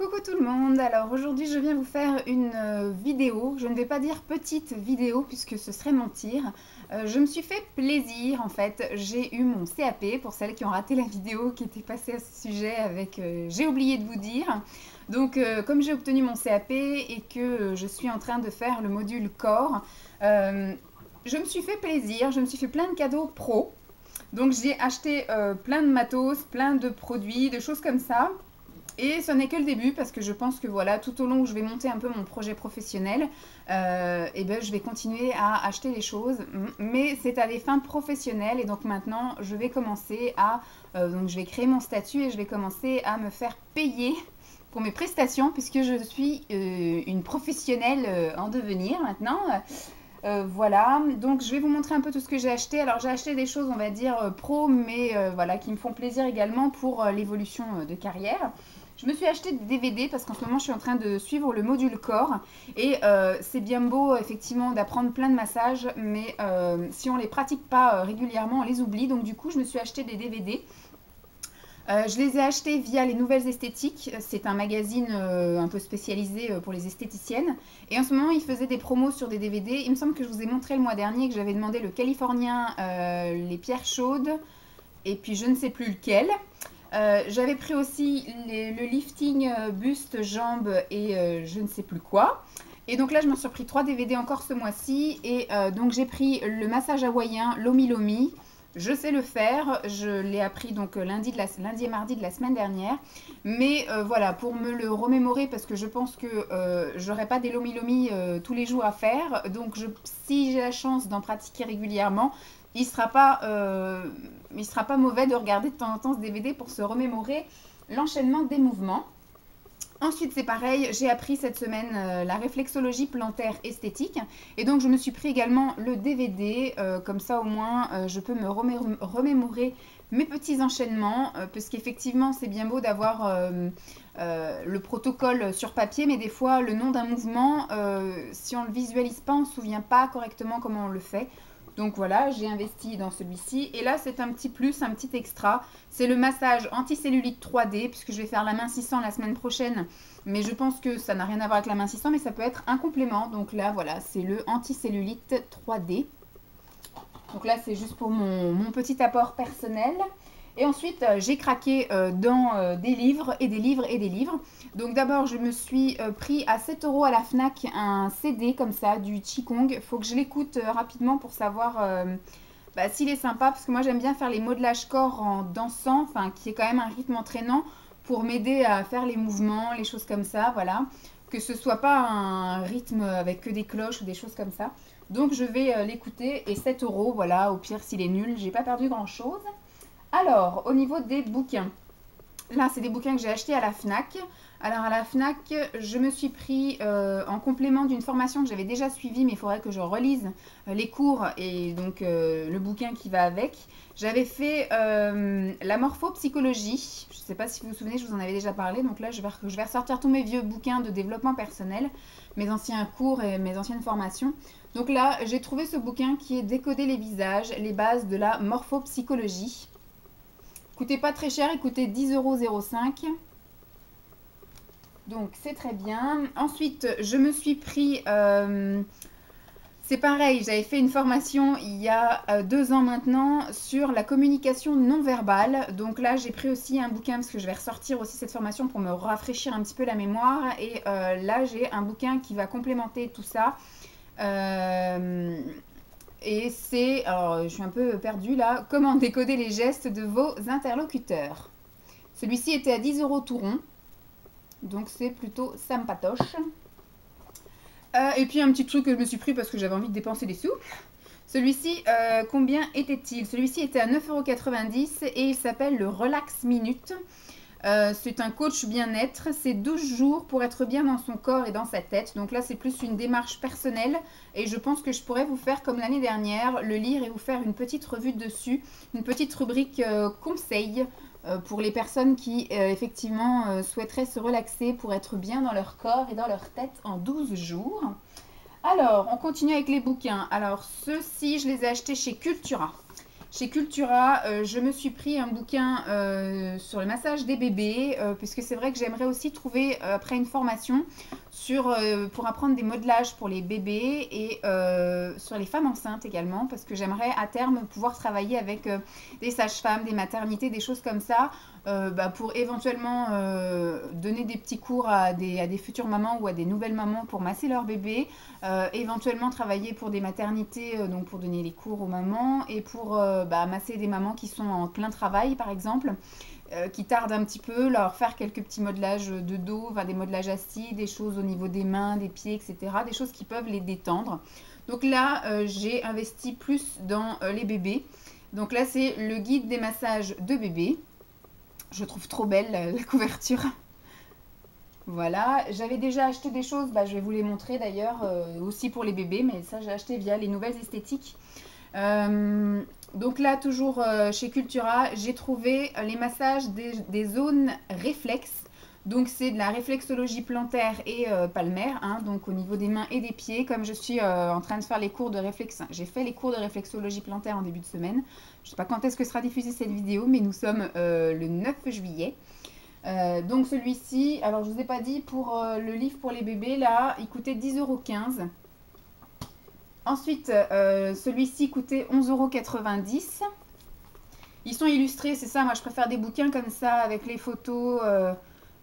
Coucou tout le monde, alors aujourd'hui je viens vous faire une vidéo, je ne vais pas dire petite vidéo puisque ce serait mentir. Je me suis fait plaisir en fait, j'ai eu mon CAP pour celles qui ont raté la vidéo qui était passée à ce sujet avec j'ai oublié de vous dire. Donc comme j'ai obtenu mon CAP et que je suis en train de faire le module corps, je me suis fait plaisir, je me suis fait plein de cadeaux pro. Donc j'ai acheté plein de matos, plein de produits, de choses comme ça. Et ce n'est que le début parce que je pense que voilà, tout au long où je vais monter un peu mon projet professionnel, et ben, je vais continuer à acheter des choses, mais c'est à des fins professionnelles et donc maintenant je vais commencer à, donc je vais créer mon statut et je vais commencer à me faire payer pour mes prestations puisque je suis une professionnelle en devenir maintenant. Voilà, donc je vais vous montrer un peu tout ce que j'ai acheté. Alors j'ai acheté des choses, on va dire, pro, mais voilà, qui me font plaisir également pour l'évolution de carrière. Je me suis acheté des DVD parce qu'en ce moment je suis en train de suivre le module corps et c'est bien beau effectivement d'apprendre plein de massages, mais si on les pratique pas régulièrement, on les oublie. Donc du coup je me suis acheté des DVD. Je les ai achetés via les Nouvelles Esthétiques. C'est un magazine un peu spécialisé pour les esthéticiennes. Et en ce moment, ils faisaient des promos sur des DVD. Il me semble que je vous ai montré le mois dernier que j'avais demandé le Californien, les pierres chaudes, et puis je ne sais plus lequel. J'avais pris aussi le lifting buste, jambes et je ne sais plus quoi. Et donc là, je m'en suis pris 3 DVD encore ce mois-ci. Et donc j'ai pris le massage hawaïen, Lomi Lomi. Je sais le faire, je l'ai appris donc lundi et mardi de la semaine dernière. Mais voilà, pour me le remémorer, parce que je pense que j'aurai pas des Lomi Lomi tous les jours à faire. Donc si j'ai la chance d'en pratiquer régulièrement, il sera pas mauvais de regarder de temps en temps ce DVD pour se remémorer l'enchaînement des mouvements. Ensuite, c'est pareil, j'ai appris cette semaine la réflexologie plantaire esthétique. Et donc, je me suis pris également le DVD. Comme ça, au moins, je peux me remémorer mes petits enchaînements. Parce qu'effectivement, c'est bien beau d'avoir le protocole sur papier. Mais des fois, le nom d'un mouvement, si on ne le visualise pas, on ne se souvient pas correctement comment on le fait. Donc voilà, j'ai investi dans celui-ci. Et là, c'est un petit plus, un petit extra. C'est le massage anticellulite 3D, puisque je vais faire l'amincissant la semaine prochaine. Mais je pense que ça n'a rien à voir avec l'amincissant, mais ça peut être un complément. Donc là, voilà, c'est le anticellulite 3D. Donc là, c'est juste pour mon petit apport personnel. Et ensuite, j'ai craqué dans des livres et des livres et des livres. Donc d'abord, je me suis pris à 7 € à la FNAC un CD comme ça, du Qigong. Il faut que je l'écoute rapidement pour savoir s'il est sympa. Parce que moi, j'aime bien faire les modelages corps en dansant, enfin, qui est quand même un rythme entraînant pour m'aider à faire les mouvements, les choses comme ça, voilà. Que ce soit pas un rythme avec que des cloches ou des choses comme ça. Donc je vais l'écouter et 7 €, voilà, au pire s'il est nul, j'ai pas perdu grand chose. Alors, au niveau des bouquins, là, c'est des bouquins que j'ai achetés à la FNAC. Alors, à la FNAC, je me suis pris en complément d'une formation que j'avais déjà suivie, mais il faudrait que je relise les cours et donc le bouquin qui va avec. J'avais fait la morphopsychologie. Je ne sais pas si vous vous souvenez, je vous en avais déjà parlé. Donc là, je vais ressortir tous mes vieux bouquins de développement personnel, mes anciens cours et mes anciennes formations. Donc là, j'ai trouvé ce bouquin qui est Décoder les visages, les bases de la morphopsychologie. Coûtait pas très cher, il coûtait 10,05 €. Donc c'est très bien. Ensuite, je me suis pris... c'est pareil, j'avais fait une formation il y a 2 ans maintenant sur la communication non verbale. Donc là, j'ai pris aussi un bouquin parce que je vais ressortir aussi cette formation pour me rafraîchir un petit peu la mémoire. Et là, j'ai un bouquin qui va complémenter tout ça. Et c'est, alors je suis un peu perdue là, comment décoder les gestes de vos interlocuteurs. Celui-ci était à 10 € tout rond, donc c'est plutôt sympatoche. Et puis un petit truc que je me suis pris parce que j'avais envie de dépenser des sous. Celui-ci, combien était-il? Celui-ci était à 9,90 € et il s'appelle le Relax Minute. C'est un coach bien-être, c'est 12 jours pour être bien dans son corps et dans sa tête. Donc là, c'est plus une démarche personnelle et je pense que je pourrais vous faire comme l'année dernière, le lire et vous faire une petite revue dessus, une petite rubrique conseils pour les personnes qui effectivement souhaiteraient se relaxer pour être bien dans leur corps et dans leur tête en 12 jours. Alors, on continue avec les bouquins. Alors, ceux-ci, je les ai achetés chez Cultura. Chez Cultura, je me suis pris un bouquin sur le massage des bébés, puisque c'est vrai que j'aimerais aussi trouver après une formation pour apprendre des modelages pour les bébés et sur les femmes enceintes également, parce que j'aimerais à terme pouvoir travailler avec des sages-femmes, des maternités, des choses comme ça, pour éventuellement donner des petits cours à des futures mamans ou à des nouvelles mamans pour masser leur bébé, éventuellement travailler pour des maternités, donc pour donner les cours aux mamans et pour masser des mamans qui sont en plein travail par exemple, qui tardent un petit peu, leur faire quelques petits modelages de dos, enfin, des modelages assis, des choses au niveau des mains, des pieds, etc. Des choses qui peuvent les détendre. Donc là, j'ai investi plus dans les bébés. Donc là, c'est le guide des massages de bébés. Je trouve trop belle la couverture. Voilà, j'avais déjà acheté des choses, je vais vous les montrer d'ailleurs, aussi pour les bébés, mais ça j'ai acheté via les nouvelles esthétiques. Donc là, toujours chez Cultura, j'ai trouvé les massages des zones réflexes. Donc c'est de la réflexologie plantaire et palmaire, hein, donc au niveau des mains et des pieds. Comme je suis en train de faire les cours de réflexe, j'ai fait les cours de réflexologie plantaire en début de semaine. Je ne sais pas quand est-ce que sera diffusée cette vidéo, mais nous sommes le 9 juillet. Donc celui-ci, alors je ne vous ai pas dit, pour le livre pour les bébés, là, il coûtait 10,15 €. Ensuite, celui-ci coûtait 11,90 €. Ils sont illustrés, c'est ça, moi je préfère des bouquins comme ça, avec les photos,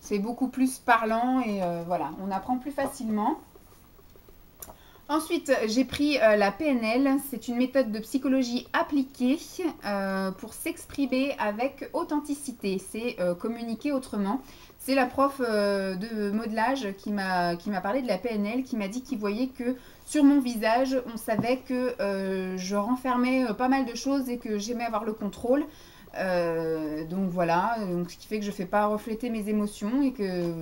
c'est beaucoup plus parlant et voilà, on apprend plus facilement. Ensuite, j'ai pris la PNL, c'est une méthode de psychologie appliquée pour s'exprimer avec authenticité, c'est communiquer autrement. C'est la prof de modelage qui m'a parlé de la PNL, qui m'a dit qu'il voyait que sur mon visage, on savait que je renfermais pas mal de choses et que j'aimais avoir le contrôle. Donc voilà, donc ce qui fait que je ne fais pas refléter mes émotions et que...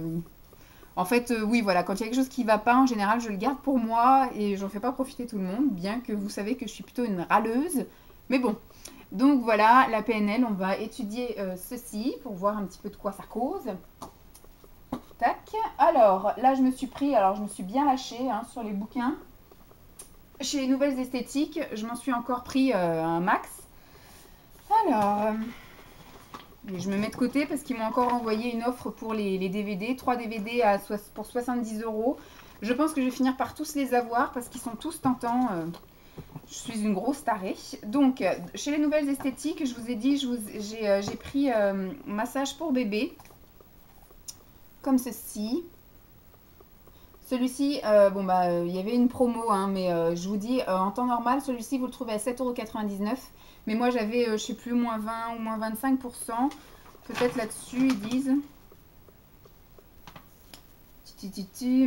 En fait, oui, voilà, quand il y a quelque chose qui ne va pas, en général, je le garde pour moi et j'en fais pas profiter tout le monde, bien que vous savez que je suis plutôt une râleuse. Mais bon, donc voilà, la PNL, on va étudier ceci pour voir un petit peu de quoi ça cause. Tac. Alors, là, je me suis bien lâchée hein, sur les bouquins. Chez les nouvelles esthétiques, je m'en suis encore pris un max. Alors... je me mets de côté parce qu'ils m'ont encore envoyé une offre pour les DVD. 3 DVD pour 70 €. Je pense que je vais finir par tous les avoir parce qu'ils sont tous tentants. Je suis une grosse tarée. Donc, chez les nouvelles esthétiques, je vous ai dit, j'ai pris massage pour bébé. Comme ceci. Celui-ci, il y avait une promo, hein, mais je vous dis, en temps normal, celui-ci, vous le trouvez à 7,99 €. Mais moi, j'avais, je sais plus, moins 20 ou moins 25%. Peut-être là-dessus, ils disent.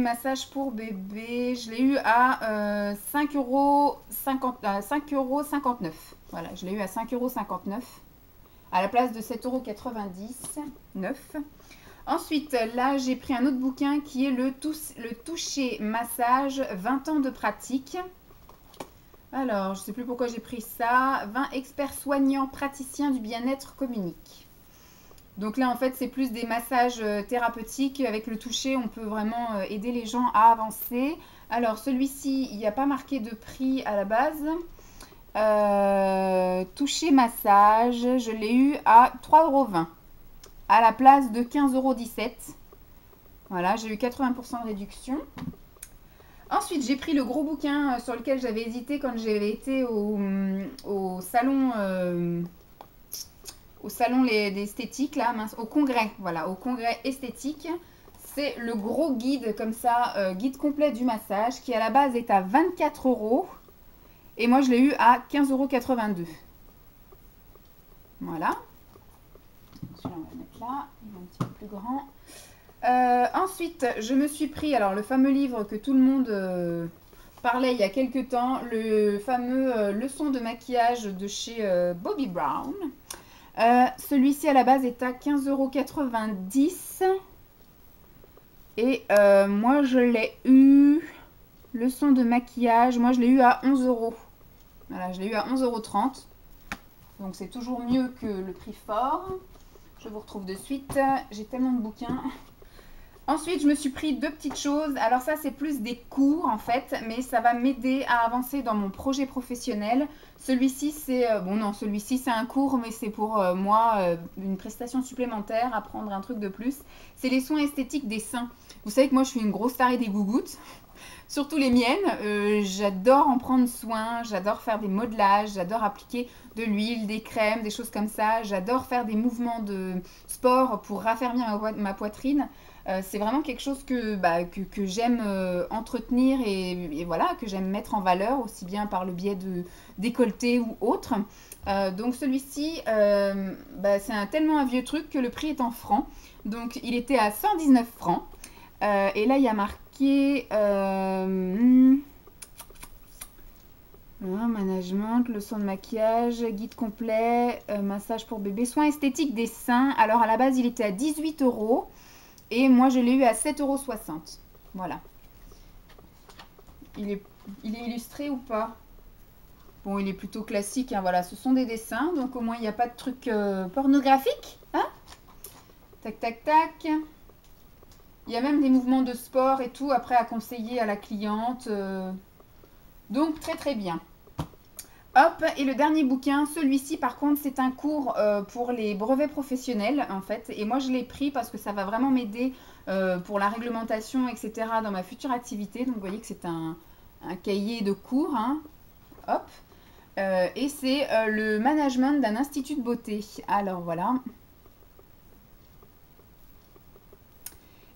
Massage pour bébé. Je l'ai eu à 5,59 €. Voilà, je l'ai eu à 5,59 € à la place de 7,99 €. Ensuite, là, j'ai pris un autre bouquin qui est le toucher massage 20 ans de pratique. Alors, je ne sais plus pourquoi j'ai pris ça. 20 experts soignants praticiens du bien-être communiquent. Donc là, en fait, c'est plus des massages thérapeutiques. Avec le toucher, on peut vraiment aider les gens à avancer. Alors, celui-ci, il n'y a pas marqué de prix à la base. Toucher massage, je l'ai eu à 3,20 € à la place de 15,17 €. Voilà, j'ai eu 80% de réduction. Ensuite, j'ai pris le gros bouquin sur lequel j'avais hésité quand j'avais été au salon d'esthétique, là, mince, au congrès, voilà, au congrès esthétique. C'est le gros guide, comme ça, guide complet du massage, qui à la base est à 24 €. Et moi, je l'ai eu à 15,82 €. Voilà. Celui-là, on va le mettre là, il est un petit peu plus grand. Ensuite, je me suis pris, alors le fameux livre que tout le monde parlait il y a quelques temps, le fameux Leçon de maquillage de chez Bobbi Brown. Celui-ci à la base est à 15,90 €. Et moi je l'ai eu, leçon de maquillage, moi je l'ai eu à 11 €. Voilà, je l'ai eu à 11,30 €. Donc c'est toujours mieux que le prix fort. Je vous retrouve de suite. J'ai tellement de bouquins. Ensuite, je me suis pris deux petites choses. Alors ça, c'est plus des cours en fait, mais ça va m'aider à avancer dans mon projet professionnel. Celui-ci, c'est... bon non, celui-ci, c'est un cours, mais c'est pour moi une prestation supplémentaire, apprendre un truc de plus. C'est les soins esthétiques des seins. Vous savez que moi, je suis une grosse tarée des gougouttes. Surtout les miennes, j'adore en prendre soin, j'adore faire des modelages, j'adore appliquer de l'huile, des crèmes, des choses comme ça. J'adore faire des mouvements de sport pour raffermir ma poitrine. C'est vraiment quelque chose que j'aime entretenir et voilà, que j'aime mettre en valeur, aussi bien par le biais de décolleté ou autre. Donc celui-ci, c'est tellement un vieux truc que le prix est en francs. Donc il était à 119 francs. Et là, il y a marqué management, leçon de maquillage, guide complet, massage pour bébé, soins esthétiques des seins. Alors à la base, il était à 18 € et moi je l'ai eu à 7,60 €. Voilà. Il est illustré ou pas? Bon, il est plutôt classique, hein, voilà. Ce sont des dessins, donc au moins il n'y a pas de truc pornographique. Hein? Tac, tac, tac. Il y a même des mouvements de sport et tout après à conseiller à la cliente. Donc très très bien. Hop, et le dernier bouquin, celui-ci par contre c'est un cours pour les brevets professionnels en fait. Et moi je l'ai pris parce que ça va vraiment m'aider pour la réglementation, etc. dans ma future activité. Donc vous voyez que c'est un cahier de cours. Hein. Hop. Et c'est le management d'un institut de beauté. Alors voilà.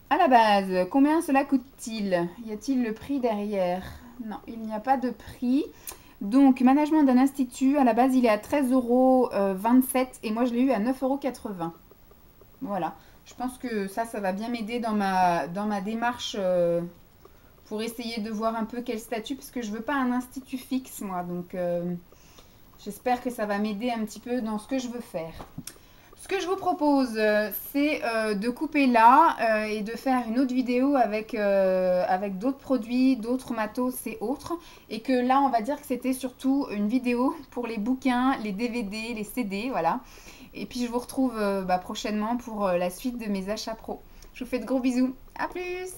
À la base, combien cela coûte-t-il? Y a-t-il le prix derrière? Non, il n'y a pas de prix. Donc, management d'un institut, à la base, il est à 13,27 € et moi, je l'ai eu à 9,80 €. Voilà. Je pense que ça va bien m'aider dans ma démarche pour essayer de voir un peu quel statut, parce que je ne veux pas un institut fixe, moi. Donc, j'espère que ça va m'aider un petit peu dans ce que je veux faire. Ce que je vous propose, c'est de couper là et de faire une autre vidéo avec d'autres produits, d'autres matos et autres. Et que là, on va dire que c'était surtout une vidéo pour les bouquins, les DVD, les CD, voilà. Et puis, je vous retrouve prochainement pour la suite de mes achats pro. Je vous fais de gros bisous. À plus!